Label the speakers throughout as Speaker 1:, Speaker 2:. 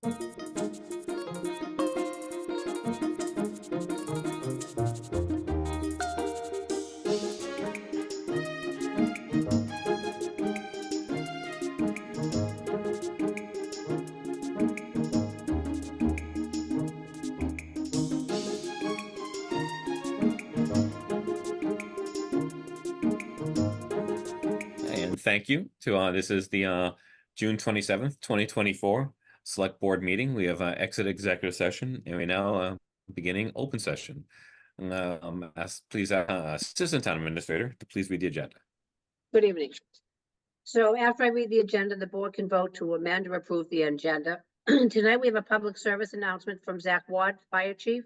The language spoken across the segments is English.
Speaker 1: And thank you to this is the June 27th, 2024 Select Board meeting. We have exit executive session, and we're now beginning open session. Please Assistant Town Administrator to please read the agenda.
Speaker 2: Good evening. So after I read the agenda, the board can vote to amend or approve the agenda. Tonight, we have a public service announcement from Zach Ward, Fire Chief.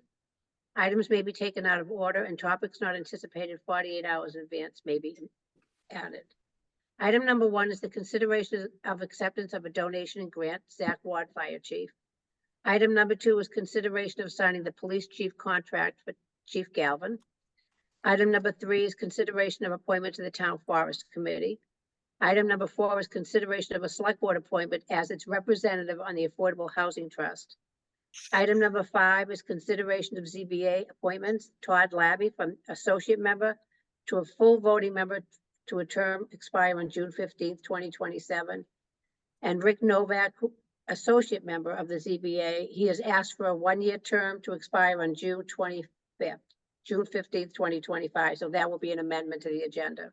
Speaker 2: Items may be taken out of order and topics not anticipated 48 hours in advance may be added. Item number 1 is the consideration of acceptance of a donation and grant, Zach Ward, Fire Chief. Item number 2 is consideration of signing the police chief contract for Chief Galvin. Item number 3 is consideration of appointment to the Town Forest Committee. Item number 4 is consideration of a select board appointment as its representative on the Affordable Housing Trust. Item number 5 is consideration of ZBA appointments, Todd Labby from associate member to a full voting member to a term expire on June 15th, 2027. And Rick Novak, associate member of the ZBA. He has asked for a 1-year term to expire on June 15th, 2025. So that will be an amendment to the agenda.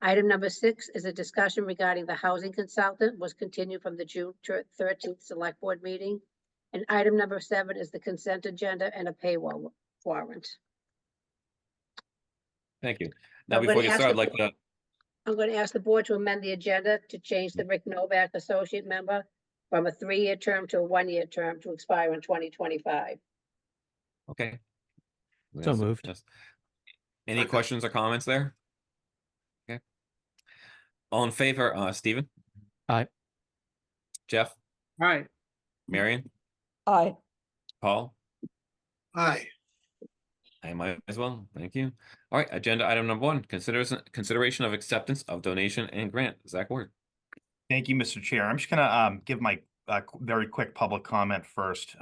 Speaker 2: Item number 6 is a discussion regarding the housing consultant was continued from the June 13th select board meeting. And item number 7 is the consent agenda and a payroll warrant.
Speaker 1: Thank you. Now, before you start,
Speaker 2: I'm going to ask the board to amend the agenda to change the Rick Novak associate member from a 3-year term to a 1-year term to expire in 2025.
Speaker 1: Okay.
Speaker 3: So moved.
Speaker 1: Yes. Any questions or comments there? Okay. All in favor, Stephen?
Speaker 3: Aye.
Speaker 1: Jeff?
Speaker 4: Aye.
Speaker 1: Marion?
Speaker 5: Aye.
Speaker 1: Paul?
Speaker 4: Aye.
Speaker 1: I might as well. Thank you. All right. Agenda item number 1, consideration of acceptance of donation and grant. Zach Ward.
Speaker 6: Thank you, Mr. Chair. I'm just going to give my very quick public comment first.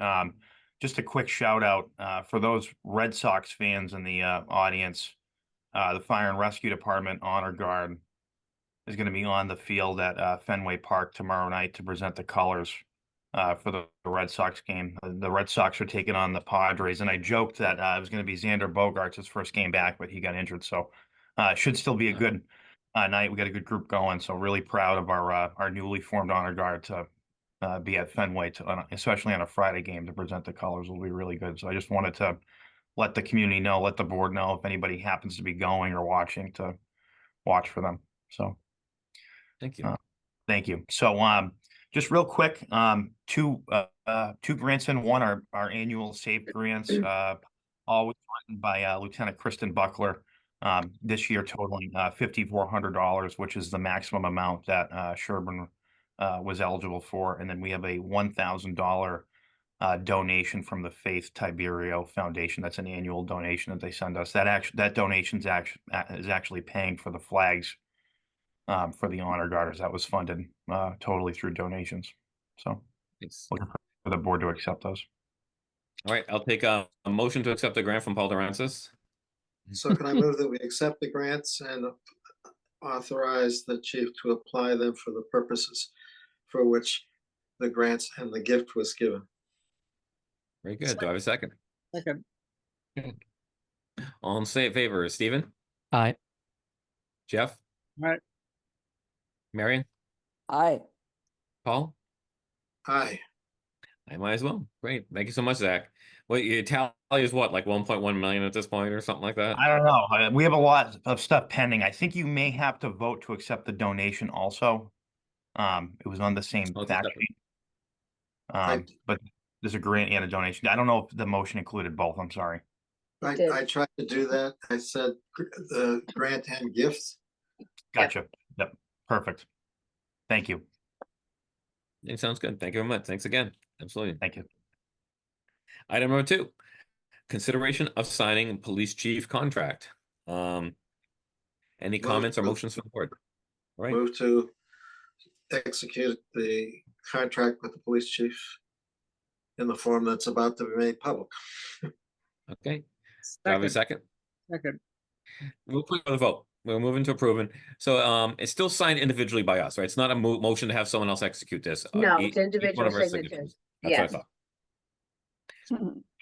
Speaker 6: Just a quick shout out for those Red Sox fans in the audience. The Fire and Rescue Department Honor Guard is going to be on the field at Fenway Park tomorrow night to present the colors for the Red Sox game. The Red Sox are taking on the Padres, and I joked that it was going to be Xander Bogaerts' his first game back, but he got injured, so it should still be a good night. We got a good group going, so really proud of our newly formed honor guard to be at Fenway, especially on a Friday game, to present the colors will be really good. So I just wanted to let the community know, let the board know if anybody happens to be going or watching to watch for them. So
Speaker 1: thank you.
Speaker 6: Thank you. So just real quick, two grants in one are our annual SAVE grants, always written by Lieutenant Kristen Buckler. This year totaling $5,400, which is the maximum amount that Sherborn was eligible for. And then we have a $1,000 donation from the Faith Tiberio Foundation. That's an annual donation that they send us. That donation is actually paying for the flags for the honor guards. That was funded totally through donations. So looking for the board to accept those.
Speaker 1: All right, I'll take a motion to accept the grant from Paul Durancis.
Speaker 4: So can I move that we accept the grants and authorize the chief to apply them for the purposes for which the grants and the gift was given?
Speaker 1: Very good. Do I have a second?
Speaker 4: Second.
Speaker 1: Good. All in favor, Stephen?
Speaker 3: Aye.
Speaker 1: Jeff?
Speaker 4: Aye.
Speaker 1: Marion?
Speaker 5: Aye.
Speaker 1: Paul?
Speaker 4: Aye.
Speaker 1: I might as well. Great. Thank you so much, Zach. Well, your tally is what, like 1.1 million at this point or something like that?
Speaker 6: I don't know. We have a lot of stuff pending. I think you may have to vote to accept the donation also. It was on the same fact sheet. But there's a grant and a donation. I don't know if the motion included both. I'm sorry.
Speaker 4: I tried to do that. I said the grant and gifts.
Speaker 6: Gotcha. Yep. Perfect. Thank you.
Speaker 1: It sounds good. Thank you very much. Thanks again. Absolutely.
Speaker 6: Thank you.
Speaker 1: Item number 2, consideration of signing police chief contract. Any comments or motions from the board? All right.
Speaker 4: Move to execute the contract with the police chief. in the form that's about to be made public.
Speaker 1: Okay, do I have a second?
Speaker 5: Second.
Speaker 1: We'll put it on the vote. We're moving to approving. So it's still signed individually by us, right? It's not a motion to have someone else execute this.
Speaker 2: No,
Speaker 1: Each
Speaker 2: it's
Speaker 1: one
Speaker 2: individual
Speaker 1: of our
Speaker 2: signatures.
Speaker 1: That's what I
Speaker 2: Yes.
Speaker 1: thought.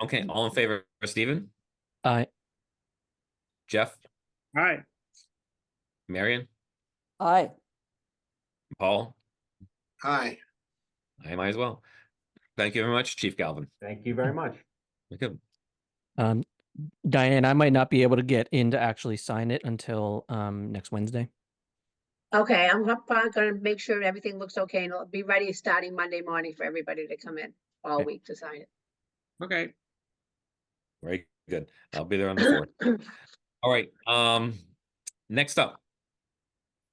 Speaker 1: Okay, all in favor, Stephen,
Speaker 3: Aye.
Speaker 1: Jeff,
Speaker 5: Aye.
Speaker 1: Marion,
Speaker 7: Aye.
Speaker 1: Paul?
Speaker 4: Aye.
Speaker 1: I might as well. Thank you very much, Chief Galvin.
Speaker 8: Thank you very much.
Speaker 1: Okay.
Speaker 3: Diane, I might not be able to get in to actually sign it until next Wednesday.
Speaker 2: Okay, I'm gonna make sure everything looks okay and it'll be ready starting Monday morning for everybody to come in all
Speaker 3: Okay.
Speaker 2: week to sign it.
Speaker 5: Okay.
Speaker 1: Very good. I'll be there on the 4th. All right, next up.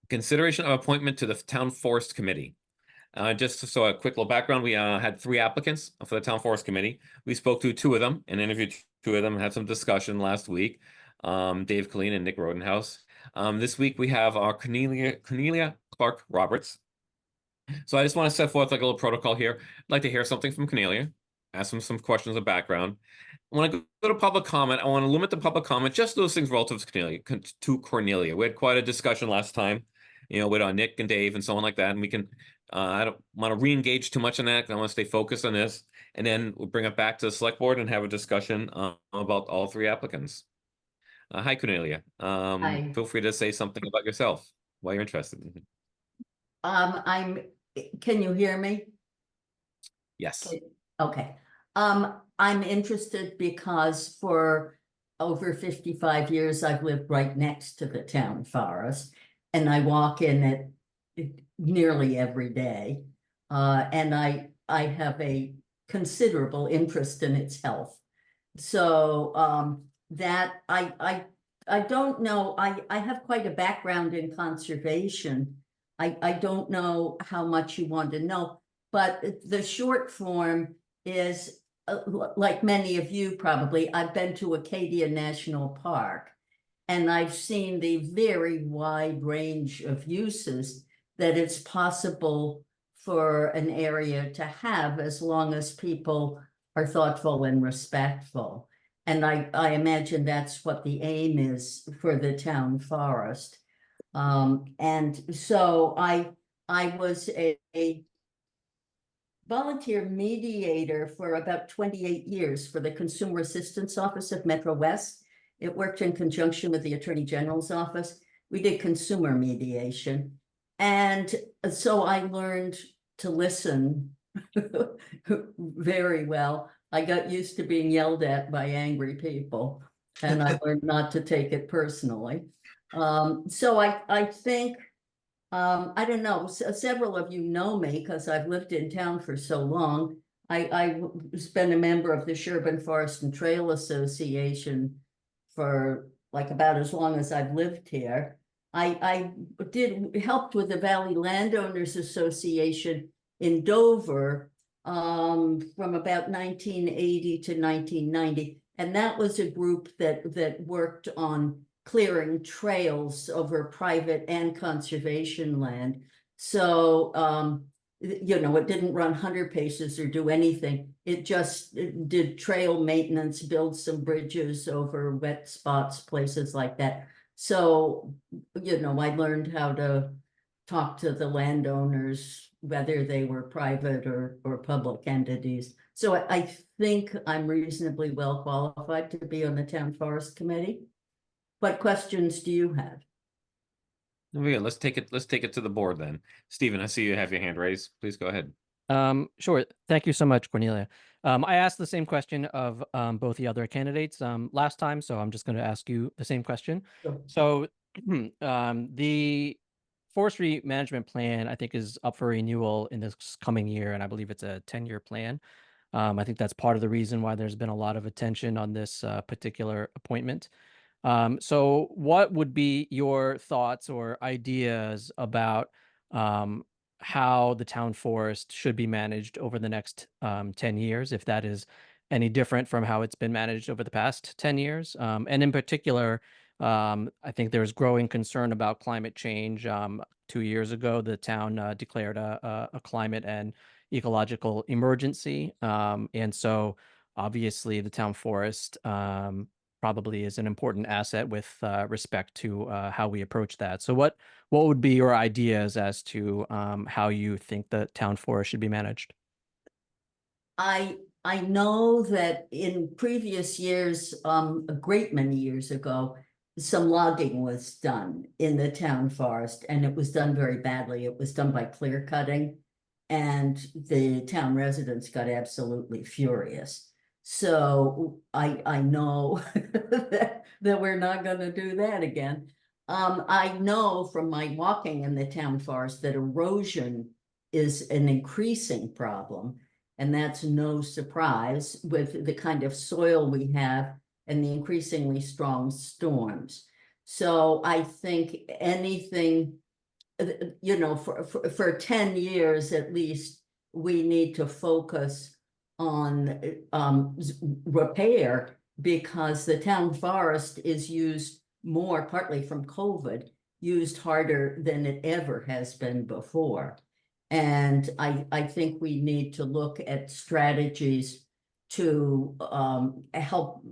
Speaker 1: Consideration of appointment to the Town Forest Committee. Just so a quick little background, we had 3 applicants for the Town Forest Committee. We spoke to 2 of them and interviewed 2 of them, had some discussion last week. Dave Colleen and Nick Rodenhouse. This week we have our Cornelia Clark Roberts. So I just want to set forth like a little protocol here. I'd like to hear something from Cornelia, ask them some questions of background. When I go to public comment, I want to limit the public comment, just those things relative to Cornelia. We had quite a discussion last time, with Nick and Dave and someone like that. And we can, I don't want to re-engage too much on that. I want to stay focused on this. And then we'll bring it back to the select board and have a discussion about all 3 applicants. Hi, Cornelia.
Speaker 7: Hi.
Speaker 1: Feel free to say something about yourself while you're interested.
Speaker 7: Can you hear me?
Speaker 1: Yes.
Speaker 7: Okay. I'm interested because for over 55 years, I've lived right next to the town forest, and I walk in it nearly every day. And I have a considerable interest in its health. So that I don't know, I have quite a background in conservation. I don't know how much you want to know, but the short form is, like many of you probably, I've been to Acadia National Park, and I've seen the very wide range of uses that it's possible for an area to have, as long as people are thoughtful and respectful. And I imagine that's what the aim is for the town forest. And so I was a volunteer mediator for about 28 years for the Consumer Assistance Office of Metro West. It worked in conjunction with the Attorney General's office. We did consumer mediation. And so I learned to listen very well. I got used to being yelled at by angry people, and I learned not to take it personally. So I think, I don't know, several of you know me because I've lived in town for so long. I've been a member of the Sherborn Forest and Trail Association for like about as long as I've lived here. I helped with the Valley Landowners Association in Dover from about 1980 to 1990. And that was a group that worked on clearing trails over private and conservation land. So, it didn't run 100 paces or do anything. It just did trail maintenance, build some bridges over wet spots, places like that. So, I learned how to talk to the landowners, whether they were private or public entities. So I think I'm reasonably well qualified to be on the Town Forest Committee. What questions do you have?
Speaker 1: Yeah, let's take it to the board then. Stephen, I see you have your hand raised. Please go ahead.
Speaker 3: Sure. Thank you so much, Cornelia. I asked the same question of both the other candidates last time, so I'm just going to ask you the same question.
Speaker 7: Sure.
Speaker 3: So the forestry management plan, I think, is up for renewal in this coming year, and I believe it's a 10-year plan. I think that's part of the reason why there's been a lot of attention on this particular appointment. So what would be your thoughts or ideas about how the town forest should be managed over the next 10 years, if that is any different from how it's been managed over the past 10 years? And in particular, I think there's growing concern about climate change. 2 years ago, the town declared a climate and ecological emergency. And so obviously the town forest probably is an important asset with respect to how we approach that. So what would be your ideas as to how you think the town forest should be managed?
Speaker 7: I know that in previous years, a great many years ago, some logging was done in the town forest, and it was done very badly. It was done by clear cutting, and the town residents got absolutely furious. So I know that we're not going to do that again. I know from my walking in the town forest that erosion is an increasing problem. And that's no surprise with the kind of soil we have and the increasingly strong storms. So I think anything, you know, for 10 years at least, we need to focus on repair, because the town forest is used more, partly from COVID, used harder than it ever has been before. And I think we need to look at strategies to help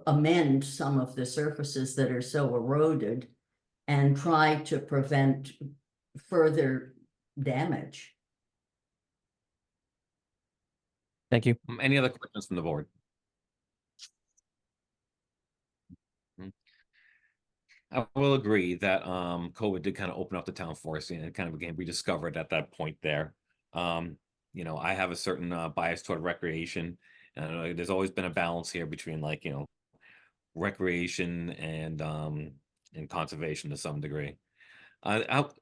Speaker 7: amend some of the surfaces that are so eroded and try to prevent further damage.
Speaker 3: Thank you.
Speaker 1: Any other questions from the board? I will agree that COVID did kind of open up the town forest and it kind of became rediscovered at that point there. You know, I have a certain bias toward recreation, and there's always been a balance here between, like, you know, recreation and conservation to some degree. I'll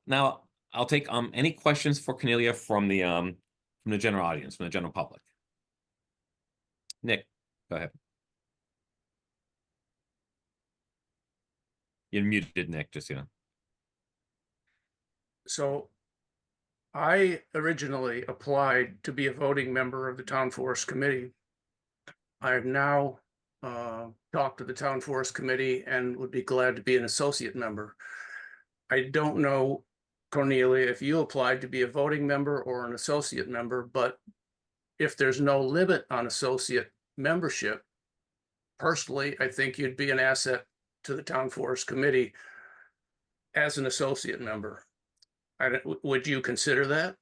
Speaker 1: take any questions for Cornelia from the general audience, from the general public. Nick, go ahead. You're muted, Nick, just, you know.
Speaker 8: So I originally applied to be a voting member of the Town Forest Committee. I have now talked to the Town Forest Committee and would be glad to be an associate member. I don't know, Cornelia, if you applied to be a voting member or an associate member, but if there's no limit on associate membership, personally, I think you'd be an asset to the Town Forest Committee as an associate member. Would you consider that?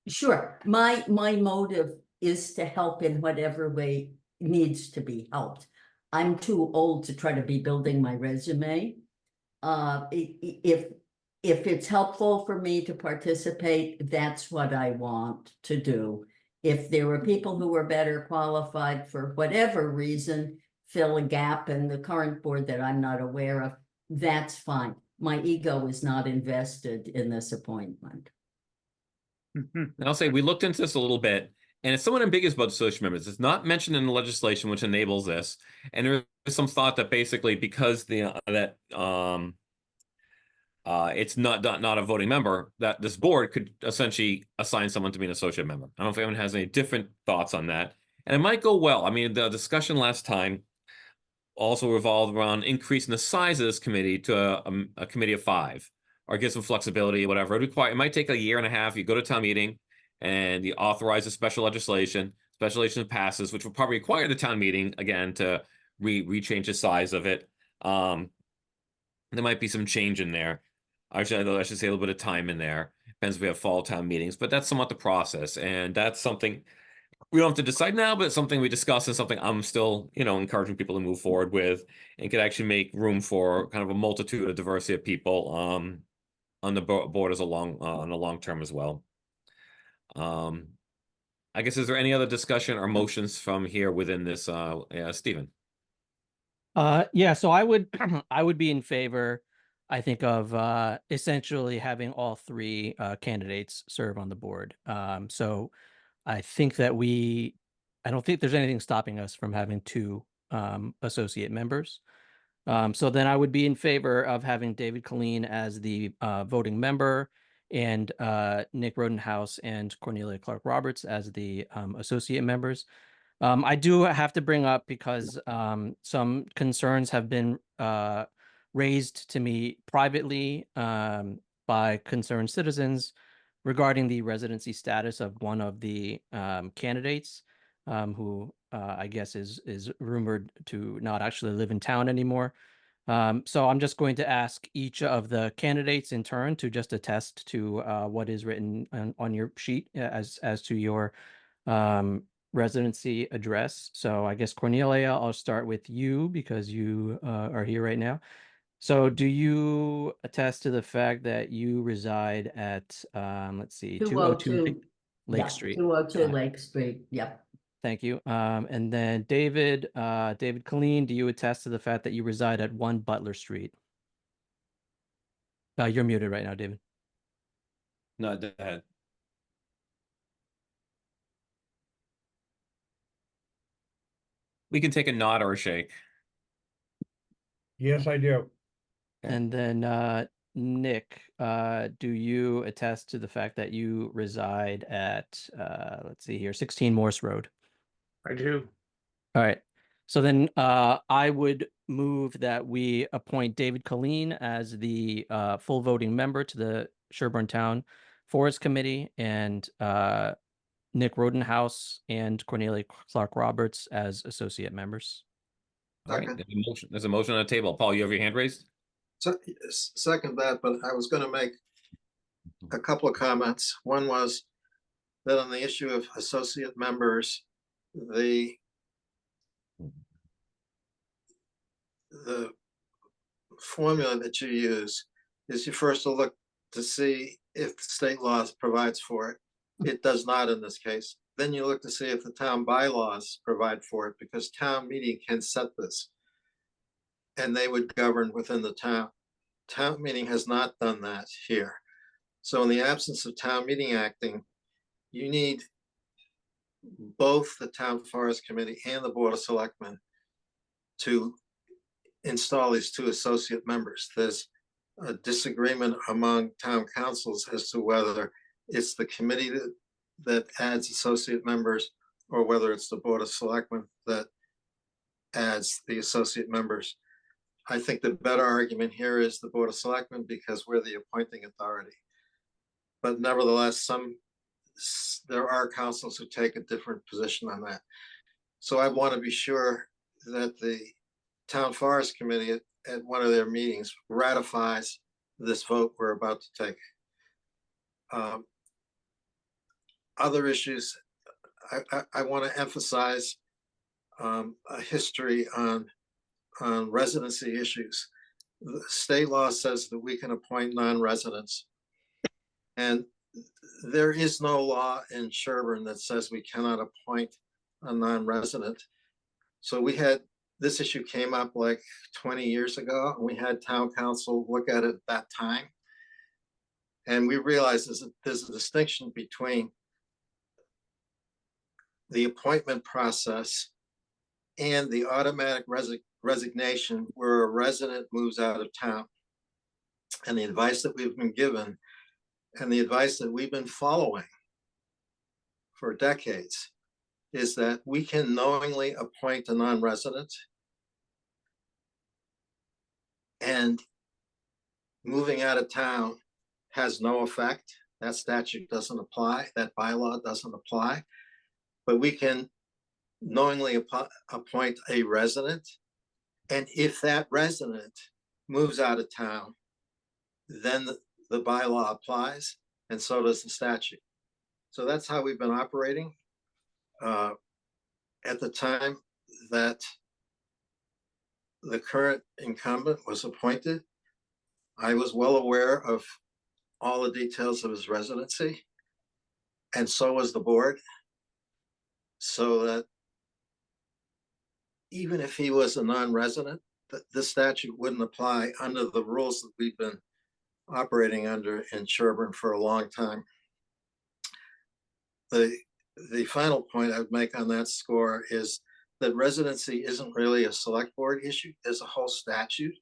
Speaker 7: Sure. My motive is to help in whatever way needs to be helped. I'm too old to try to be building my resume. If it's helpful for me to participate, that's what I want to do. If there were people who were better qualified for whatever reason, fill a gap in the current board that I'm not aware of, that's fine. My ego is not invested in this appointment.
Speaker 1: And I'll say we looked into this a little bit, and it's somewhat ambiguous about associate members. It's not mentioned in the legislation which enables this, and there is some thought that basically because it's not a voting member, that this board could essentially assign someone to be an associate member. I don't know if anyone has any different thoughts on that, and it might go well. I mean, the discussion last time also revolved around increasing the size of this committee to a committee of 5, or get some flexibility, whatever. It might take a year and a half. You go to town meeting and you authorize a special legislation passes, which will probably require the town meeting again to rechange the size of it. There might be some change in there. Actually, I should say a little bit of time in there. Depends if we have fall town meetings, but that's somewhat the process. And that's something we don't have to decide now, but it's something we discuss and something I'm still, you know, encouraging people to move forward with, and could actually make room for kind of a multitude of diversity of people on the board as on the long term as well. I guess, is there any other discussion or motions from here within this, Stephen?
Speaker 3: Yeah, so I would I would be in favor, I think, of essentially having all 3 candidates serve on the board. So I think that I don't think there's anything stopping us from having 2 associate members. So then I would be in favor of having David Colleen as the voting member, and Nick Rodenhouse and Cornelia Clark-Roberts as the associate members. I do have to bring up, because some concerns have been raised to me privately by concerned citizens regarding the residency status of one of the candidates, who I guess is rumored to not actually live in town anymore. So I'm just going to ask each of the candidates in turn to just attest to what is written on your sheet as to your residency address. So I guess Cornelia, I'll start with you because you are here right now. So do you attest to the fact that you reside at, let's see, 202 Lake Street?
Speaker 7: 202 Lake Street, yep.
Speaker 3: Thank you. And then David Colleen, do you attest to the fact that you reside at 1 Butler Street? You're muted right now, David.
Speaker 1: No, go ahead. We can take a nod or a shake.
Speaker 5: Yes, I do.
Speaker 1: Okay.
Speaker 3: And then Nick, do you attest to the fact that you reside at, let's see here, 16 Morse Road?
Speaker 8: I do.
Speaker 3: All right. So then I would move that we appoint David Colleen as the full voting member to the Sherborn Town Forest Committee, and Nick Rodenhouse and Cornelia Clark Roberts as associate members.
Speaker 1: All right,
Speaker 4: Second.
Speaker 1: there's a motion on the table. Paul, you have your hand raised?
Speaker 4: So, second that, but I was gonna make a couple of comments. One was that on the issue of associate members, the formula that you use is you first look to see if the state laws provides for it. It does not in this case. Then you look to see if the town bylaws provide for it, because town meeting can set this. And they would govern within the town. Town meeting has not done that here. So in the absence of town meeting acting, you need both the Town Forest Committee and the Board of Selectmen to install these 2 associate members. There's a disagreement among town councils as to whether it's the committee that adds associate members or whether it's the Board of Selectmen that adds the associate members. I think the better argument here is the Board of Selectmen, because we're the appointing authority. But nevertheless, there are councils who take a different position on that. So I want to be sure that the Town Forest Committee at one of their meetings ratifies this vote we're about to take. Other issues, I want to emphasize a history on residency issues. The state law says that we can appoint non-residents. And there is no law in Sherborn that says we cannot appoint a non-resident. So this issue came up like 20 years ago, and we had town council look at it at that time. And we realized there's a distinction between the appointment process and the automatic resignation where a resident moves out of town. And the advice that we've been given and the advice that we've been following for decades is that we can knowingly appoint a non-resident, and moving out of town has no effect. That statute doesn't apply, that bylaw doesn't apply, but we can knowingly appoint a resident. And if that resident moves out of town, then the bylaw applies, and so does the statute. So that's how we've been operating. At the time that the current incumbent was appointed, I was well aware of all the details of his residency, and so was the board. So that even if he was a non-resident, the statute wouldn't apply under the rules that we've been operating under in Sherborn for a long time. The final point I would make on that score is that residency isn't really a select board issue. There's a whole statute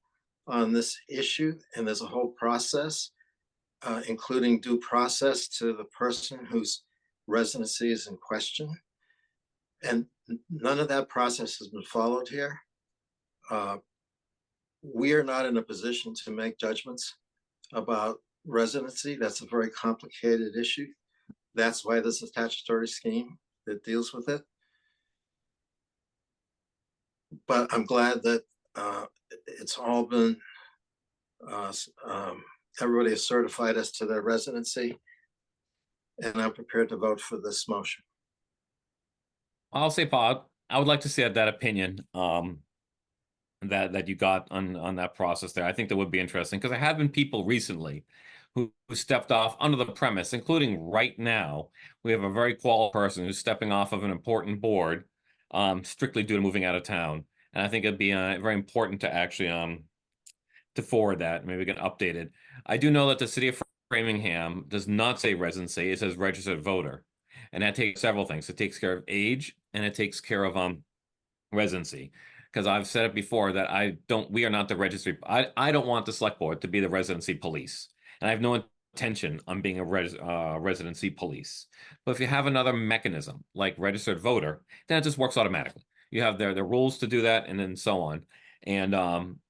Speaker 4: on this issue, and there's a whole process, including due process to the person whose residency is in question. And none of that process has been followed here. We are not in a position to make judgments about residency. That's a very complicated issue. That's why there's a statutory scheme that deals with it. But I'm glad that it's all been, everybody is certified as to their residency. And I'm prepared to vote for this motion.
Speaker 1: I'll say, Paul, I would like to see that opinion that you got on that process there. I think that would be interesting because there have been people recently who stepped off under the premise, including right now. We have a very qualified person who's stepping off of an important board strictly due to moving out of town. And I think it'd be very important to actually to forward that. Maybe we can update it. I do know that the city of Framingham does not say residency, it says registered voter. And that takes several things. It takes care of age and it takes care of residency. Because I've said it before that we are not the registry. I don't want the select board to be the residency police. And I have no intention on being a residency police. But if you have another mechanism like registered voter, then it just works automatically. You have their rules to do that and then so on. And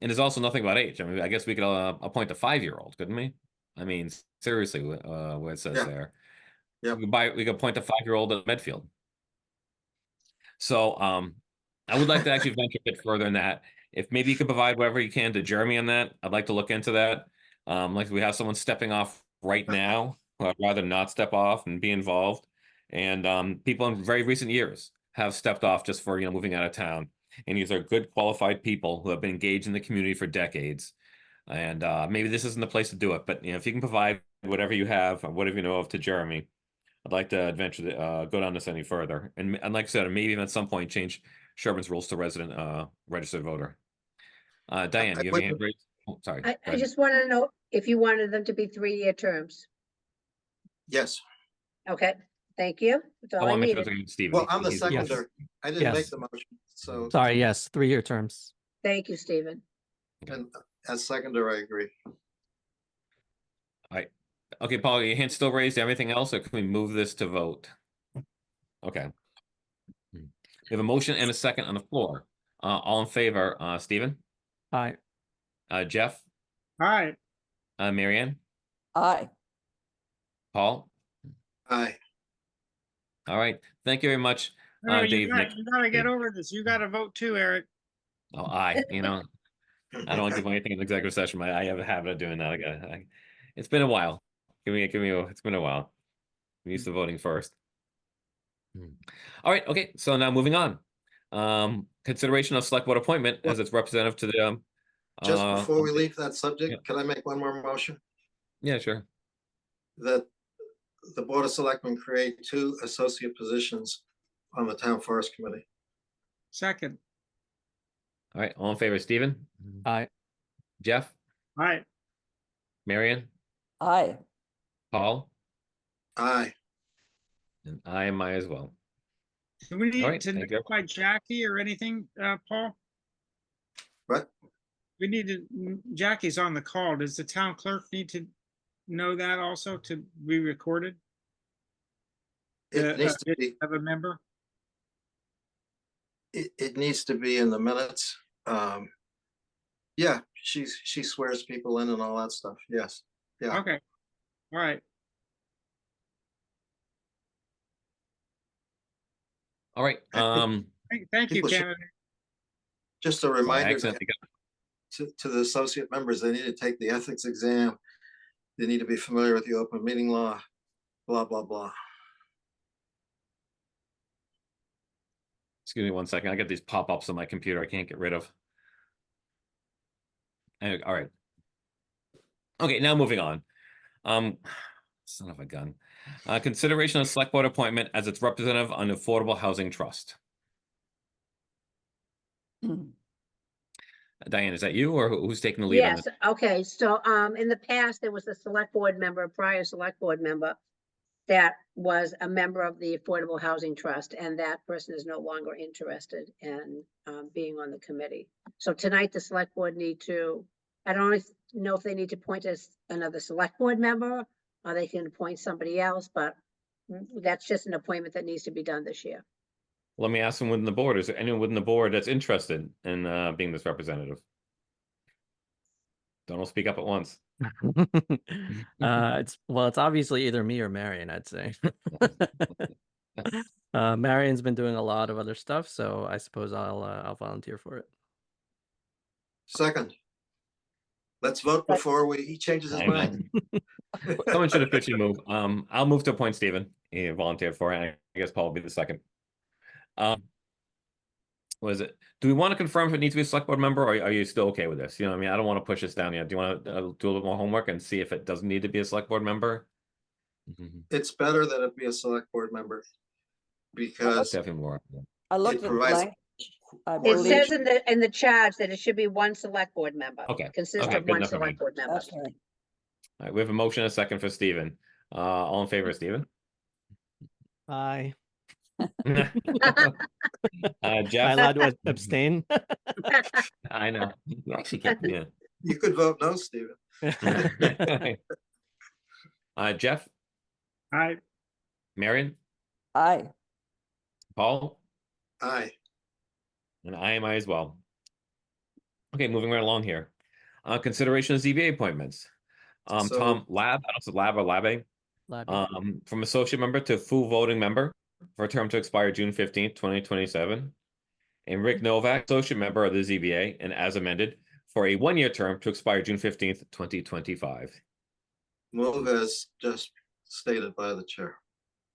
Speaker 1: there's also nothing about age. I mean, I guess we could appoint a 5-year-old, couldn't we? I mean, seriously, what it says there.
Speaker 4: Yeah.
Speaker 1: We could appoint a 5-year-old at Medfield. So I would like to actually venture a bit further in that. If maybe you could provide whatever you can to Jeremy on that, I'd like to look into that. Like we have someone stepping off right now, who I'd rather not step off and be involved. And people in very recent years have stepped off just for moving out of town. And these are good qualified people who have been engaged in the community for decades. And maybe this isn't the place to do it, but if you can provide whatever you have or whatever you know of to Jeremy, I'd like to go down this any further. And like I said, maybe even at some point change Sherborn's rules to registered voter. Diane, you have your hand raised? Oh, sorry.
Speaker 2: I just wanted to know if you wanted them to be 3-year terms.
Speaker 4: Yes.
Speaker 2: Okay, thank you. That's all I
Speaker 1: want to make
Speaker 2: needed.
Speaker 1: sure it's Steve.
Speaker 4: Well, I'm the
Speaker 1: He's-
Speaker 4: seconder. I didn't make
Speaker 3: Yes.
Speaker 4: the motion, so,
Speaker 3: Sorry, yes, 3-year terms.
Speaker 2: Thank you, Stephen.
Speaker 4: and as seconder, I agree.
Speaker 1: Okay, Paul, your hand's still raised. Everything else, or can we move this to vote? Okay. We have a motion and a second on the floor. All in favor, Stephen?
Speaker 3: Aye.
Speaker 1: Jeff?
Speaker 5: All right.
Speaker 1: Marianne?
Speaker 7: Aye.
Speaker 1: Paul?
Speaker 4: Aye.
Speaker 1: All right. Thank you very much,
Speaker 5: No,
Speaker 1: Dave. Nick.
Speaker 5: you gotta get over this. You gotta vote too, Eric.
Speaker 1: Oh, I don't want to do anything in the executive session. I have a habit of doing that. It's been a while. It's been a while. I'm used to voting first. All right. Okay. So now moving on. Consideration of select board appointment as its representative to the.
Speaker 4: Just before we leave that
Speaker 1: yeah.
Speaker 4: subject, can I make one more motion?
Speaker 1: Yeah, sure.
Speaker 4: That the Board of Selectmen create 2 associate positions on the Town Forest Committee.
Speaker 5: Second.
Speaker 1: All right. All in favor, Stephen?
Speaker 3: Aye.
Speaker 1: Jeff?
Speaker 5: All right.
Speaker 1: Marion?
Speaker 7: Aye.
Speaker 1: Paul?
Speaker 4: Aye.
Speaker 1: And I am as well.
Speaker 5: Do we need
Speaker 1: right,
Speaker 5: to
Speaker 1: thank you.
Speaker 5: notify Jackie or anything, Paul?
Speaker 4: What?
Speaker 5: We need to, Jackie's on the call. Does the town clerk need to know that also to be recorded?
Speaker 4: It needs to be,
Speaker 5: Have a member?
Speaker 4: it needs to be in the minutes. Yeah, she swears people in and all that stuff. Yes. Yeah.
Speaker 5: Okay. All right.
Speaker 1: All right.
Speaker 5: Thank you,
Speaker 4: People should-
Speaker 5: Canada.
Speaker 4: Just a
Speaker 1: I
Speaker 4: reminder
Speaker 1: accidentally
Speaker 4: to the associate members, they need to take the ethics exam. They need to be familiar with the open meeting law, blah, blah, blah.
Speaker 1: Excuse me 1 second. I got these pop-ups on my computer I can't get rid of. Anyway, all right. Okay, now moving on. Son of a gun. Consideration of select board appointment as its representative on the Affordable Housing Trust. Diane, is that you or who's taking the lead on
Speaker 2: Yes,
Speaker 1: it?
Speaker 2: okay, so, in the past, there was a select board member, a prior select board member that was a member of the Affordable Housing Trust, and that person is no longer interested in, being on the committee. So tonight, the select board need to, I don't know if they need to appoint us another select board member, or they can appoint somebody else, but that's just an appointment that needs to be done this year.
Speaker 1: Let me ask them within the board. Is there anyone within the board that's interested in being this representative? Don't all speak up at once.
Speaker 3: It's obviously either me or Marion, I'd say. Marion's been doing a lot of other stuff, so I suppose I'll volunteer for it.
Speaker 4: Second. Let's vote before he changes his
Speaker 1: I know.
Speaker 4: mind.
Speaker 1: Someone should officially move. I'll move to appoint Stephen. He volunteered for it. I guess Paul will be the second. What is it? Do we want to confirm if it needs to be a select board member, or are you still okay with this? You know what I mean? I don't want to push this down yet. Do you want to do a little more homework and see if it doesn't need to be a select board member?
Speaker 4: It's better that it be a select board member
Speaker 1: That's
Speaker 4: because
Speaker 1: definitely more.
Speaker 9: I
Speaker 4: it
Speaker 9: looked at the
Speaker 4: provides,
Speaker 9: language. I
Speaker 2: It
Speaker 9: believe.
Speaker 2: says in the charge that it should be one select board member.
Speaker 1: Okay,
Speaker 2: Consist
Speaker 1: okay,
Speaker 2: of
Speaker 1: good
Speaker 2: one
Speaker 1: enough for me.
Speaker 2: select board member.
Speaker 9: Okay.
Speaker 1: All right, we have a motion and a second for Stephen. All in favor, Stephen?
Speaker 3: Aye.
Speaker 1: Jeff?
Speaker 3: Am I allowed to abstain?
Speaker 1: I know. You actually can't, yeah.
Speaker 4: you could vote no, Stephen.
Speaker 1: Jeff,
Speaker 5: I,
Speaker 1: Marion,
Speaker 9: Aye.
Speaker 1: Paul,
Speaker 4: Aye.
Speaker 1: and I am I as well. Okay, moving right along here. Consideration of ZBA appointments.
Speaker 4: So-
Speaker 1: Tom Lab, I don't know, Lab or Labe,
Speaker 3: Labby.
Speaker 1: from associate member to full voting member for a term to expire June 15th, 2027. And Rick Novak, associate member of the ZBA, and as amended, for a one-year term to expire June 15th, 2025.
Speaker 4: Move as just stated by the chair.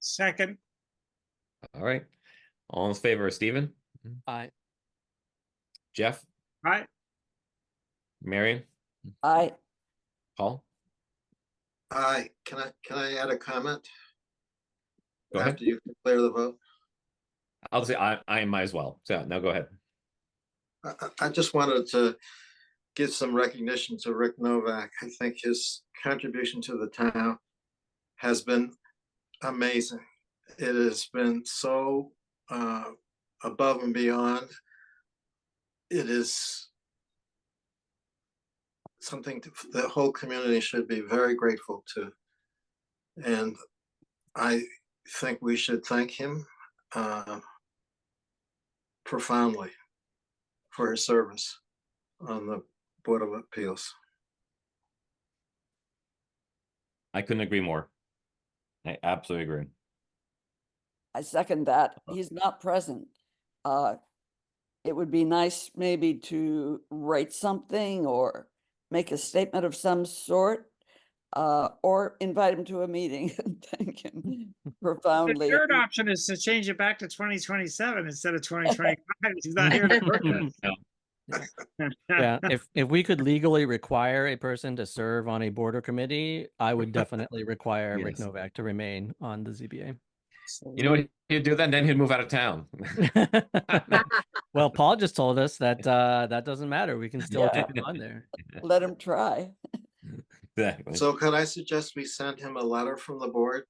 Speaker 5: second,
Speaker 1: All right. All in favor of Stephen?
Speaker 3: Aye.
Speaker 1: Jeff?
Speaker 5: I,
Speaker 1: Marion?
Speaker 9: Aye.
Speaker 1: Paul?
Speaker 4: Aye. Can I add a comment
Speaker 1: Go ahead.
Speaker 4: after you declare the vote?
Speaker 1: I'll say I might as well. So now go ahead.
Speaker 4: I just wanted to give some recognition to Rick Novak. I think his contribution to the town has been amazing. It has been so above and beyond. It is something the whole community should be very grateful to. And I think we should thank him profoundly for his service on the Board of Appeals.
Speaker 1: I couldn't agree more. I absolutely agree.
Speaker 9: I second that. He's not present. It would be nice maybe to write something or make a statement of some sort, or invite him to a meeting and thank him
Speaker 5: the
Speaker 9: profoundly.
Speaker 5: third option is to change it back to 2027 instead of 2025. He's not here to work with.
Speaker 1: No.
Speaker 3: Yeah, if we could legally require a person to serve on a board or committee, I would definitely require Rick
Speaker 1: Yes.
Speaker 3: Novak to remain on the ZBA.
Speaker 1: You know what he'd do then? Then he'd move out of town.
Speaker 3: Well, Paul just told us that that doesn't matter. We can still
Speaker 9: Yeah.
Speaker 3: keep him on there.
Speaker 9: Let him try.
Speaker 1: Exactly.
Speaker 4: So could I suggest we send him a letter from the board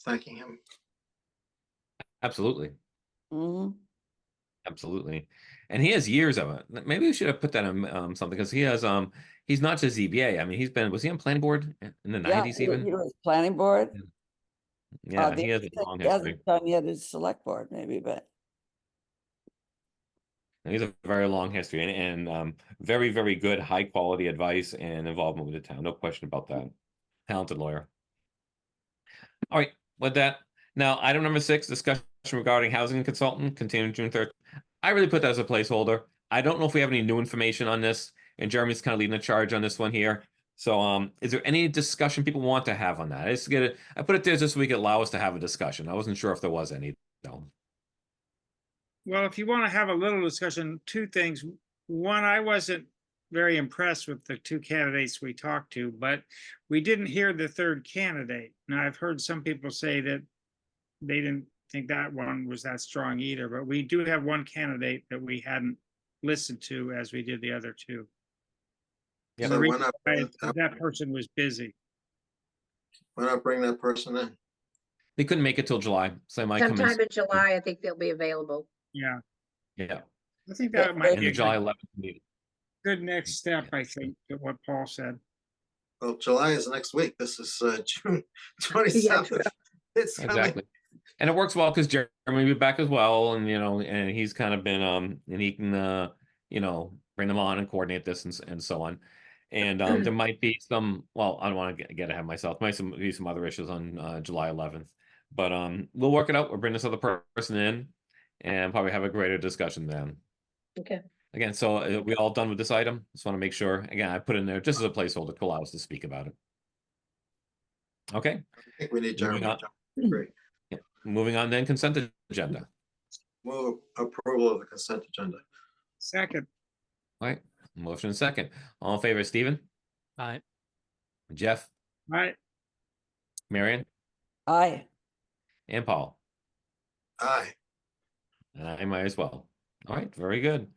Speaker 4: thanking him?
Speaker 1: Absolutely.
Speaker 9: Mhm.
Speaker 1: Absolutely. And he has years of it. Maybe we should have put that in something because he has he's not just ZBA. I mean, was he on planning board in the
Speaker 9: Yeah,
Speaker 1: 90s
Speaker 9: he
Speaker 1: even?
Speaker 9: was planning board.
Speaker 1: Yeah,
Speaker 9: The
Speaker 1: he has
Speaker 9: only
Speaker 1: a
Speaker 9: thing
Speaker 1: long
Speaker 9: he
Speaker 1: history.
Speaker 9: hasn't done yet is select board maybe, but
Speaker 1: He's a very long history and very, very good, high quality advice and involvement with the town. No question about that. Talented lawyer. All right, with that, now item number 6, discussion regarding housing consultant, continuing June 3rd. I really put that as a placeholder. I don't know if we have any new information on this, and Jeremy's kind of leading the charge on this one here. So, is there any discussion people want to have on that? I put it there just so we could allow us to have a discussion. I wasn't sure if there was any. No.
Speaker 5: Well, if you want to have a little discussion, two things. One, I wasn't very impressed with the two candidates we talked to, but we didn't hear the third candidate. Now, I've heard some people say that they didn't think that one was that strong either, but we do have one candidate that we hadn't listened to as we did the other two. And the
Speaker 4: So
Speaker 5: reason
Speaker 4: why
Speaker 5: why
Speaker 4: not,
Speaker 5: is that person was busy.
Speaker 4: bring that person in?
Speaker 1: They couldn't make it till July, so they might come in.
Speaker 2: Sometime in July, I think they'll be available.
Speaker 5: Yeah,
Speaker 1: Yeah,
Speaker 5: I think that might
Speaker 1: in
Speaker 5: be
Speaker 1: the
Speaker 5: a
Speaker 1: July
Speaker 5: good,
Speaker 1: 11th meeting.
Speaker 5: good next step, I think, to what Paul said.
Speaker 4: Well, July is next week. This is June 27th. It's coming.
Speaker 1: Exactly. And it works well because Jeremy will be back as well, and and he's kind of been and he can bring them on and coordinate this and so on. And there might be some, well, I don't want to get ahead of myself. Might be some other issues on July 11th. But we'll work it out. We'll bring this other person in and probably have a greater discussion then.
Speaker 2: Okay.
Speaker 1: Again, so are we all done with this item? Just want to make sure. Again, I put in there just as a placeholder to allow us to speak about it. Okay.
Speaker 4: I think we need
Speaker 1: Moving
Speaker 4: Jeremy.
Speaker 1: on.
Speaker 4: Great.
Speaker 1: Yeah. Moving on then, consent agenda.
Speaker 4: Move approval of the consent agenda.
Speaker 5: Second,
Speaker 1: All right. Motion second. All in favor, Stephen?
Speaker 3: Aye.
Speaker 1: Jeff?
Speaker 5: right,
Speaker 1: Marion?
Speaker 9: Aye.
Speaker 1: And Paul?
Speaker 4: Aye.
Speaker 1: I might as well. All right, very good.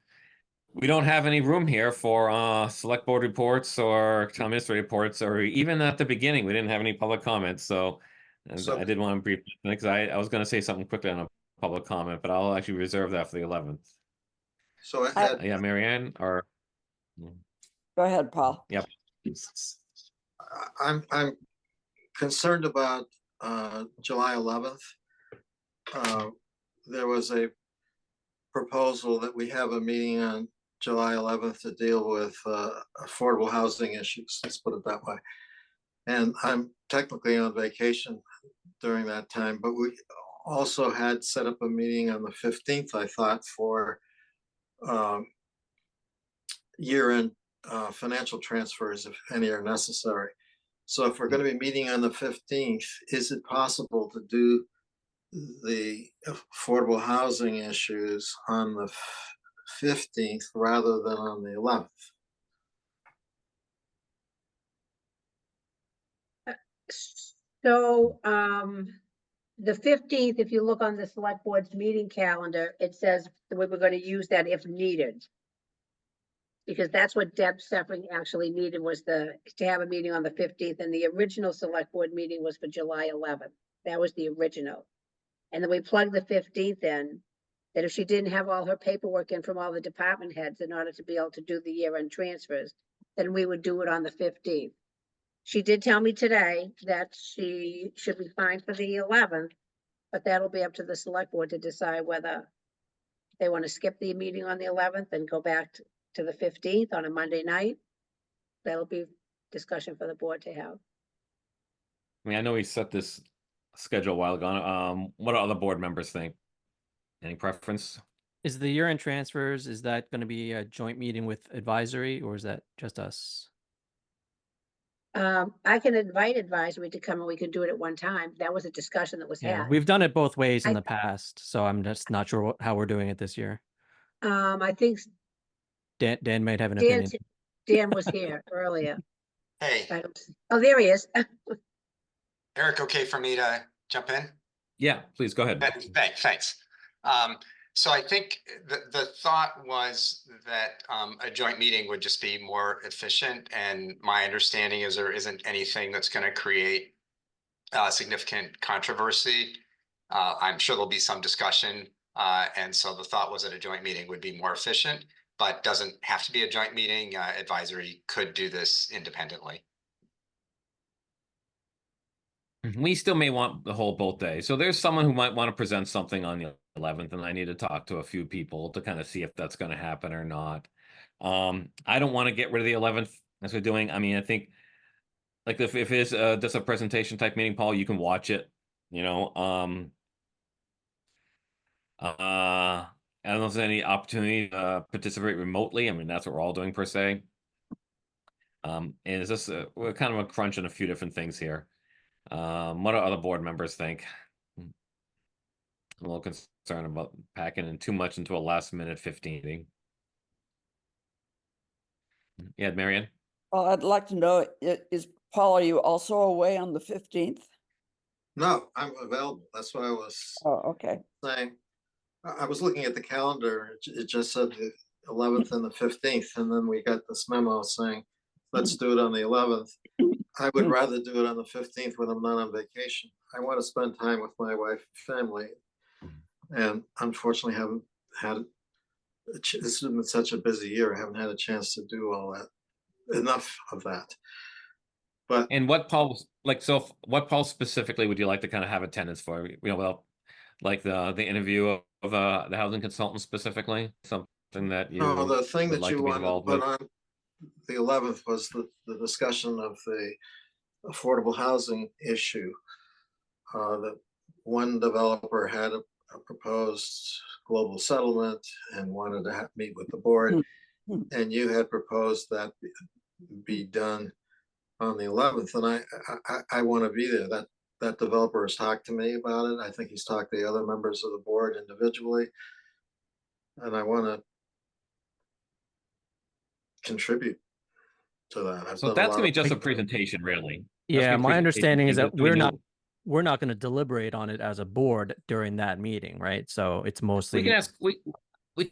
Speaker 1: We don't have any room here for select board reports or town administrator reports, or even at the beginning, we didn't have any public comments, so and
Speaker 4: So-
Speaker 1: I did want to brief, because I was gonna say something quickly on a public comment, but I'll actually reserve that for the 11th.
Speaker 4: So Ed,
Speaker 1: Yeah, Marianne, or
Speaker 9: Go ahead, Paul.
Speaker 1: yep.
Speaker 4: I'm concerned about July 11th. There was a proposal that we have a meeting on July 11th to deal with affordable housing issues, let's put it that way. And I'm technically on vacation during that time, but we also had set up a meeting on the 15th, I thought, for year-end financial transfers, if any are necessary. So if we're going to be meeting on the 15th, is it possible to do the affordable housing issues on the 15th rather than on the 11th?
Speaker 2: So, the 15th, if you look on the select board's meeting calendar, it says that we were gonna use that if needed. Because that's what Deb Seffering actually needed, was to have a meeting on the 15th, and the original select board meeting was for July 11th. That was the original. And then we plugged the 15th in, that if she didn't have all her paperwork in from all the department heads in order to be able to do the year-end transfers, then we would do it on the 15th. She did tell me today that she should be fine for the 11th, but that'll be up to the select board to decide whether they want to skip the meeting on the 11th and go back to the 15th on a Monday night. That'll be discussion for the board to have.
Speaker 1: I mean, I know we set this schedule a while ago. What do other board members think? Any preference?
Speaker 3: Is the year-end transfers, is that going to be a joint meeting with advisory, or is that just us?
Speaker 2: I can invite advisory to come and we can do it at one time. That was a discussion that was
Speaker 3: Yeah,
Speaker 2: had.
Speaker 3: we've done it both ways in
Speaker 2: I-
Speaker 3: the past, so I'm just not sure how we're doing it this year.
Speaker 2: I think
Speaker 3: Dan might have an
Speaker 2: Dan,
Speaker 3: opinion.
Speaker 2: Dan was here earlier.
Speaker 10: Hey,
Speaker 2: Oh, there he is.
Speaker 10: Eric, okay for me to jump in?
Speaker 1: Yeah, please go ahead.
Speaker 10: Thanks. So I think the thought was that a joint meeting would just be more efficient. And my understanding is there isn't anything that's going to create significant controversy. I'm sure there'll be some discussion. And so the thought was that a joint meeting would be more efficient, but doesn't have to be a joint meeting. Advisory could do this independently.
Speaker 1: We still may want the whole both days. So there's someone who might want to present something on the 11th, and I need to talk to a few people to kind of see if that's going to happen or not. I don't want to get rid of the 11th as we're doing. I mean, I think like if it's just a presentation type meeting, Paul, you can watch it, you know. I don't know if there's any opportunity to participate remotely. I mean, that's what we're all doing per se. And it's just we're kind of a crunch on a few different things here. What do other board members think? I'm a little concerned about packing in too much into a last minute 15 meeting. Yeah, Marianne?
Speaker 9: Well, I'd like to know, is Paul, are you also away on the 15th?
Speaker 4: No, I'm available. That's what I was
Speaker 9: Oh, okay.
Speaker 4: saying. I was looking at the calendar. It just said the 11th and the 15th, and then we got this memo saying, let's do it on the 11th. I would rather do it on the 15th when I'm not on vacation. I want to spend time with my wife and family. And unfortunately haven't had, this has been such a busy year. I haven't had a chance to do all that, enough of that. But
Speaker 1: And what Paul, like, so what Paul specifically would you like to kind of have attendance for? You know, well, like the interview of the housing consultant specifically, something that you
Speaker 4: no, the thing
Speaker 1: would
Speaker 4: that
Speaker 1: like
Speaker 4: you
Speaker 1: to be
Speaker 4: want to
Speaker 1: involved
Speaker 4: put
Speaker 1: with?
Speaker 4: on the 11th was the discussion of the affordable housing issue. That one developer had a proposed global settlement and wanted to meet with the board, and you had proposed that be done on the 11th, and I want to be there. That developer has talked to me about it. I think he's talked to the other members of the board individually, and I want to contribute to that. I've
Speaker 1: So
Speaker 4: done a
Speaker 1: that's
Speaker 4: lot
Speaker 1: gonna be
Speaker 4: of
Speaker 1: just a
Speaker 4: thinking.
Speaker 1: presentation, really.
Speaker 3: Yeah, my understanding is that we're not
Speaker 1: We
Speaker 3: going to deliberate on it as a board during that meeting, right? So it's mostly
Speaker 1: can ask we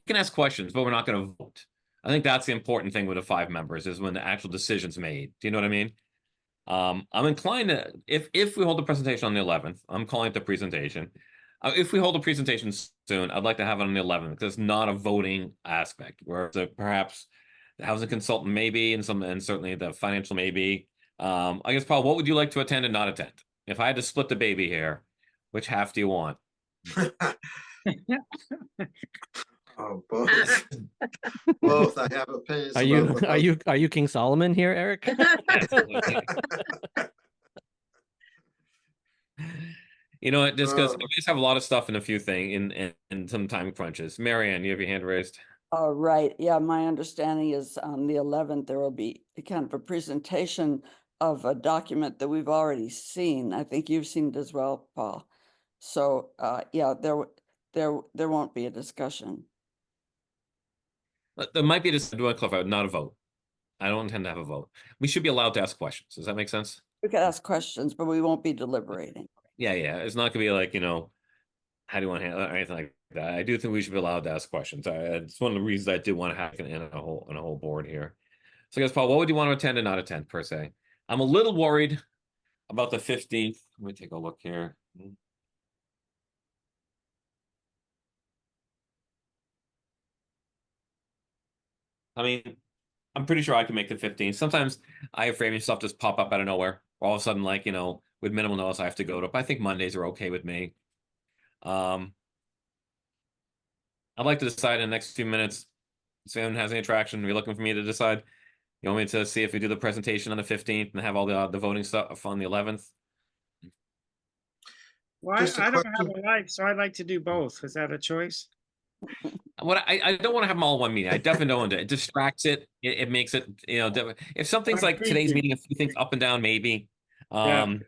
Speaker 1: can ask questions, but we're not going to vote. I think that's the important thing with the 5 members is when the actual decision's made. Do you know what I mean? I'm inclined to if we hold the presentation on the 11th, I'm calling it the presentation. If we hold a presentation soon, I'd like to have it on the 11th because it's not a voting aspect. Where perhaps the housing consultant maybe, and certainly the financial maybe. I guess, Paul, what would you like to attend and not attend? If I had to split the baby here, which half do you want?
Speaker 4: Oh, both. Both. I have opinions.
Speaker 3: Are you King Solomon here, Eric?
Speaker 1: You know, just because we just have a lot of stuff in a few things in some time crunches. Marianne, you have your hand raised.
Speaker 9: Right. Yeah, my understanding is on the 11th, there will be a kind of a presentation of a document that we've already seen. I think you've seen it as well, Paul. So, yeah, there won't be a discussion.
Speaker 1: There might be just do I clarify, not a vote. I don't intend to have a vote. We should be allowed to ask questions. Does that make sense?
Speaker 9: We can ask questions, but we won't be deliberating.
Speaker 1: Yeah. It's not gonna be like, how do you want to handle it or anything like that. I do think we should be allowed to ask questions. It's one of the reasons I do want to have it in a whole board here. So I guess, Paul, what would you want to attend and not attend per se? I'm a little worried about the 15th. Let me take a look here. I mean, I'm pretty sure I can make the 15th. Sometimes I have framing stuff just pop up out of nowhere. All of a sudden, like, with minimal notice, I have to go to. But I think Mondays are okay with me. I'd like to decide in the next few minutes. If anyone has any traction, you're looking for me to decide. You want me to see if we do the presentation on the 15th and have all the voting stuff on the 11th?
Speaker 5: Well,
Speaker 4: Just a
Speaker 5: I don't have
Speaker 4: question.
Speaker 5: a life, so I'd like to do both. Is that a choice?
Speaker 1: What I don't want to have them all in one meeting. I definitely don't want to. It distracts it. It makes it, if something's like today's meeting, a few things up and down, maybe. But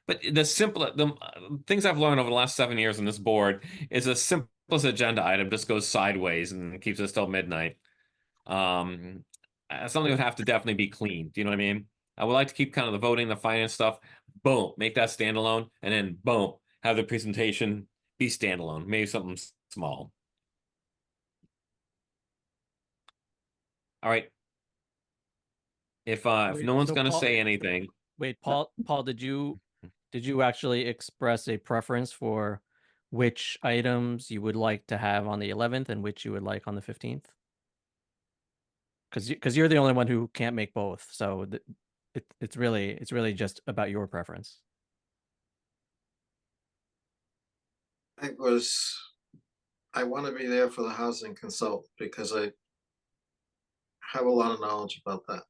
Speaker 1: the things I've learned over the last 7 years on this board is the simplest agenda item just goes sideways and keeps us till midnight. Something would have to definitely be clean. Do you know what I mean? I would like to keep kind of the voting, the finance stuff. Boom, make that standalone, and then boom, have the presentation be standalone. Maybe something small. All right. If no one's
Speaker 3: so
Speaker 1: going to
Speaker 3: Paul-
Speaker 1: say anything,
Speaker 3: Wait, Paul, did you actually express a preference for which items you would like to have on the 11th and which you would like on the 15th? Because you're the only one who can't make both, so it's really just about your preference.
Speaker 4: I want to be there for the housing consult because I have a lot of knowledge about that.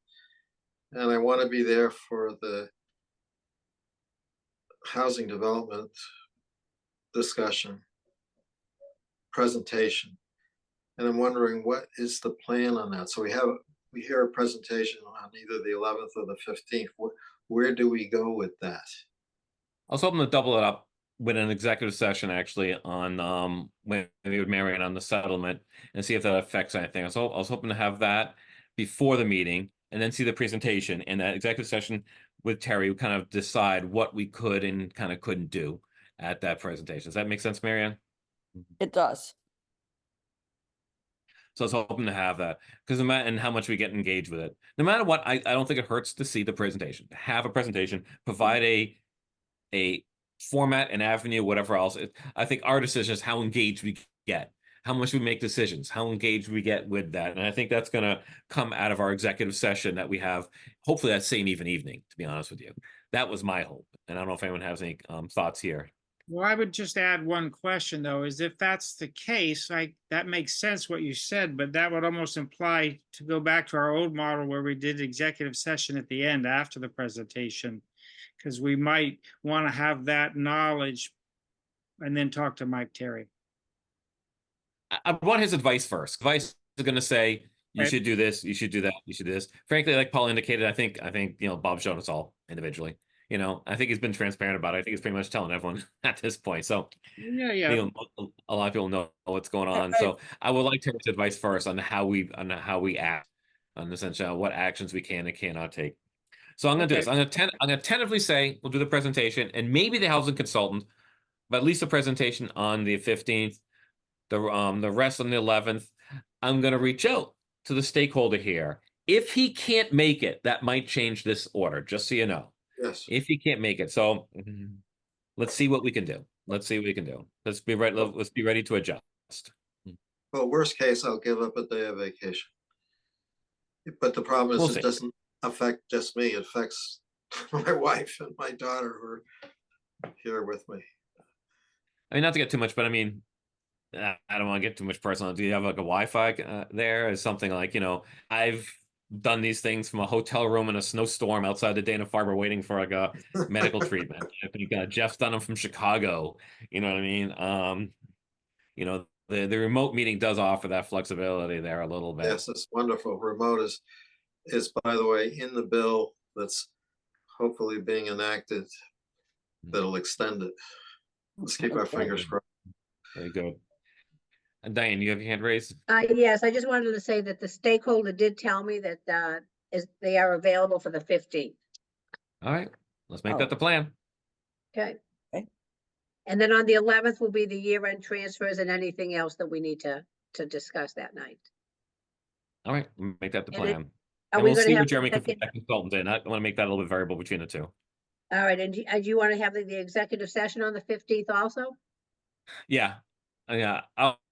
Speaker 4: And I want to be there for the housing development discussion, presentation. And I'm wondering what is the plan on that? So we hear a presentation on either the 11th or the 15th. Where do we go with that?
Speaker 1: I was hoping to double it up with an executive session actually on when we would marry on the settlement and see if that affects anything. I was hoping to have that before the meeting and then see the presentation, and that executive session with Terry would kind of decide what we could and kind of couldn't do at that presentation. Does that make sense, Marianne?
Speaker 9: It does.
Speaker 1: So I was hoping to have that because no matter and how much we get engaged with it, no matter what, I don't think it hurts to see the presentation, to have a presentation, provide a format, an avenue, whatever else. I think our decision is how engaged we get, how much we make decisions, how engaged we get with that. And I think that's going to come out of our executive session that we have, hopefully that same evening, to be honest with you. That was my hope. And I don't know if anyone has any thoughts here.
Speaker 5: Well, I would just add one question though, is if that's the case, that makes sense what you said, but that would almost imply to go back to our old model where we did executive session at the end after the presentation. Because we might want to have that knowledge and then talk to Mike Terry.
Speaker 1: I want his advice first. Advice is going to say, you
Speaker 5: Right.
Speaker 1: should do this, you should do that, you should do this. Frankly, like Paul indicated, I think, Bob showed us all individually. I think he's been transparent about it. I think he's pretty much telling everyone at this point. So
Speaker 5: Yeah.
Speaker 1: a lot of people know what's going on. So I would like Terry's advice first on how we act, on essentially what actions we can and cannot take. So I'm going to do this. I'm going to tentatively say we'll do the presentation and maybe the housing consultant, but at least the presentation on the 15th, the rest on the 11th. I'm going to reach out to the stakeholder here. If he can't make it, that might change this order, just so you know.
Speaker 4: Yes.
Speaker 1: If he can't make it. So let's see what we can do. Let's see what we can do. Let's be ready. Let's be ready to adjust.
Speaker 4: Well, worst case, I'll give up a day of vacation. But the problem
Speaker 1: We'll
Speaker 4: is
Speaker 1: see.
Speaker 4: it doesn't affect just me. It affects my wife and my daughter who are here with me.
Speaker 1: I mean, not to get too much, but I mean, I don't want to get too much personal. Do you have like a Wi-Fi there or something like, I've done these things from a hotel room in a snowstorm outside the Dana-Farber waiting for like a medical treatment. I think Jeff's done them from Chicago. You know what I mean? The remote meeting does offer that flexibility there a little bit.
Speaker 4: Yes, it's wonderful. Remote is by the way in the bill that's hopefully being enacted that'll extend it. Let's keep our fingers crossed.
Speaker 1: Very good. And Diane, you have your hand raised?
Speaker 2: Yes, I just wanted to say that the stakeholder did tell me that they are available for the 15th.
Speaker 1: All right, let's make
Speaker 9: Oh.
Speaker 1: that the plan.
Speaker 2: Okay.
Speaker 9: Okay.
Speaker 2: And then on the 11th will be the year-end transfers and anything else that we need to discuss that night.
Speaker 1: All right, make that the
Speaker 2: And then,
Speaker 1: plan.
Speaker 2: Are
Speaker 1: And
Speaker 2: we
Speaker 1: we'll
Speaker 2: going
Speaker 1: see
Speaker 2: to
Speaker 1: what
Speaker 2: have?
Speaker 1: Jeremy can fit that consultant in. I want to make that a little bit variable between the two.
Speaker 2: All right, and do you want to have the executive session on the 15th also?
Speaker 1: Yeah. I'm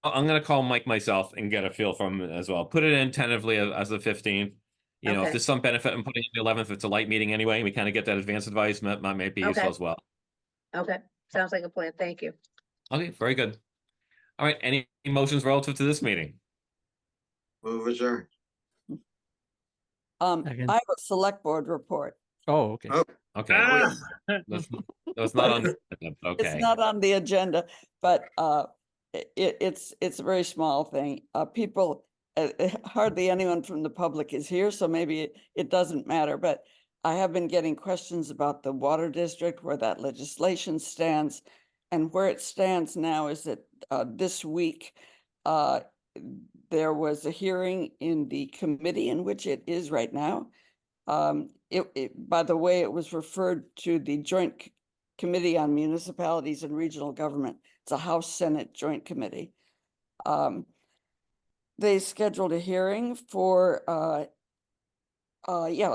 Speaker 1: going to call Mike myself and get a feel from him as well. Put it in tentatively as the 15th. If
Speaker 2: Okay.
Speaker 1: there's some benefit in putting it the 11th, it's a light meeting anyway. We kind of get that advance advice. Might be useful
Speaker 2: Okay.
Speaker 1: as well.
Speaker 2: Okay, sounds like a plan. Thank you.
Speaker 1: Okay, very good. All right, any motions relative to this meeting?
Speaker 4: Move adjourned.
Speaker 3: Second.
Speaker 9: I have a select board report.
Speaker 3: Oh, okay.
Speaker 4: Oh,
Speaker 1: Okay.
Speaker 5: Ah,
Speaker 1: That's not on. Okay.
Speaker 9: It's not on the agenda, but it's a very small thing. People, hardly anyone from the public is here, so maybe it doesn't matter, but I have been getting questions about the water district, where that legislation stands. And where it stands now is that this week, there was a hearing in the committee in which it is right now. By the way, it was referred to the Joint Committee on Municipalities and Regional Government. It's a House Senate Joint Committee. They scheduled a hearing for,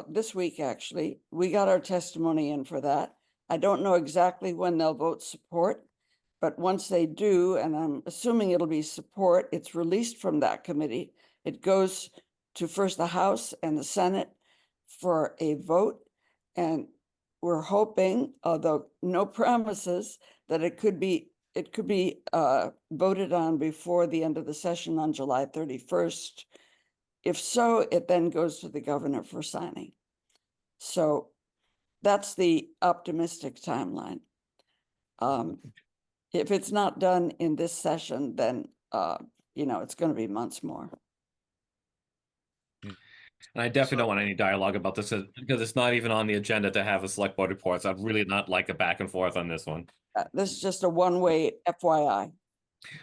Speaker 9: this week, actually. We got our testimony in for that. I don't know exactly when they'll vote support, but once they do, and I'm assuming it'll be support, it's released from that committee. It goes to first the House and the Senate for a vote. And we're hoping, although no promises, that it could be voted on before the end of the session on July 31st. If so, it then goes to the governor for signing. So that's the optimistic timeline. If it's not done in this session, then it's going to be months more.
Speaker 1: And I definitely don't want any dialogue about this because it's not even on the agenda to have a select board report. So I'd really not like a back and forth on this one.
Speaker 9: This is just a one-way FYI.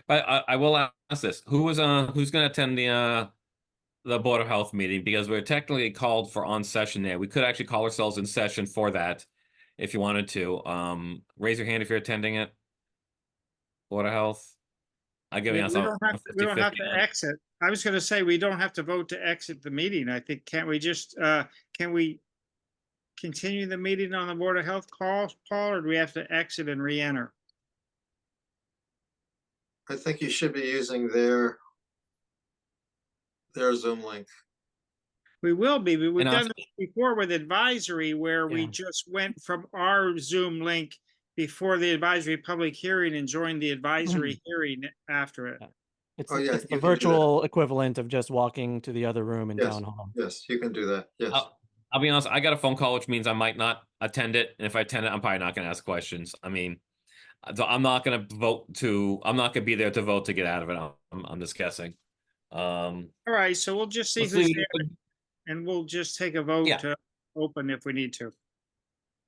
Speaker 1: But I will ask this: who's going to attend the Board of Health meeting? Because we're technically called for on session there. We could actually call ourselves in session for that if you wanted to. Raise your hand if you're attending it. Board of Health. I'll give you
Speaker 5: we don't have to exit. I was going to say, we don't have to vote to exit the meeting. I think, can't we just, can we continue the meeting on the Board of Health call, Paul, or do we have to exit and re-enter?
Speaker 4: I think you should be using their Zoom link.
Speaker 5: We will be, but we've
Speaker 1: And
Speaker 5: done this before with advisory where we
Speaker 1: Yeah.
Speaker 5: just went from our Zoom link before the advisory public hearing and join the advisory hearing after it.
Speaker 3: It's,
Speaker 4: Oh, yeah,
Speaker 3: it's
Speaker 4: you
Speaker 3: the
Speaker 4: can do that.
Speaker 3: virtual equivalent of just walking to the other room in
Speaker 4: Yes.
Speaker 3: town hall.
Speaker 4: Yes, you can do that. Yes.
Speaker 1: I'll be honest, I got a phone call, which means I might not attend it. And if I attend it, I'm probably not going to ask questions. I mean, I'm not going to I'm not going to be there to vote to get out of it. I'm just guessing.
Speaker 5: All right, so we'll just see
Speaker 1: Let's
Speaker 5: who's
Speaker 1: see.
Speaker 5: there and we'll just take a vote
Speaker 1: Yeah.
Speaker 5: to open if we need to.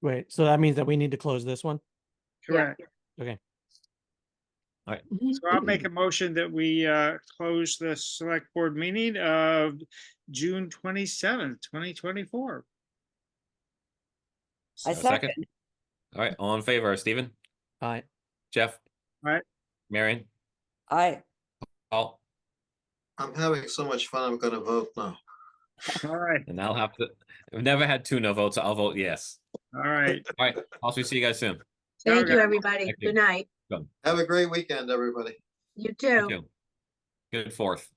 Speaker 3: Wait, so that means that we need to close this one?
Speaker 5: Correct.
Speaker 3: Okay.
Speaker 1: All right.
Speaker 5: So I'll make a motion that we close the select board meeting of June 27th, 2024.
Speaker 9: I
Speaker 1: So, second.
Speaker 9: second.
Speaker 1: All right. All in favor, Stephen,
Speaker 3: Aye.
Speaker 1: Jeff,
Speaker 5: All right.
Speaker 1: Marion,
Speaker 9: Aye.
Speaker 1: Paul,
Speaker 4: I'm having so much fun, I'm gonna vote no.
Speaker 5: All right.
Speaker 1: and I'll have to. I've never had 2 no votes. So I'll vote yes.
Speaker 5: All right.
Speaker 1: All right. Also, see you guys soon.
Speaker 2: Thank you,
Speaker 5: Okay.
Speaker 2: everybody.
Speaker 1: Thank you.
Speaker 2: Good night.
Speaker 4: Have a great weekend, everybody.
Speaker 2: You
Speaker 1: You
Speaker 2: too.
Speaker 1: too. Good 4th.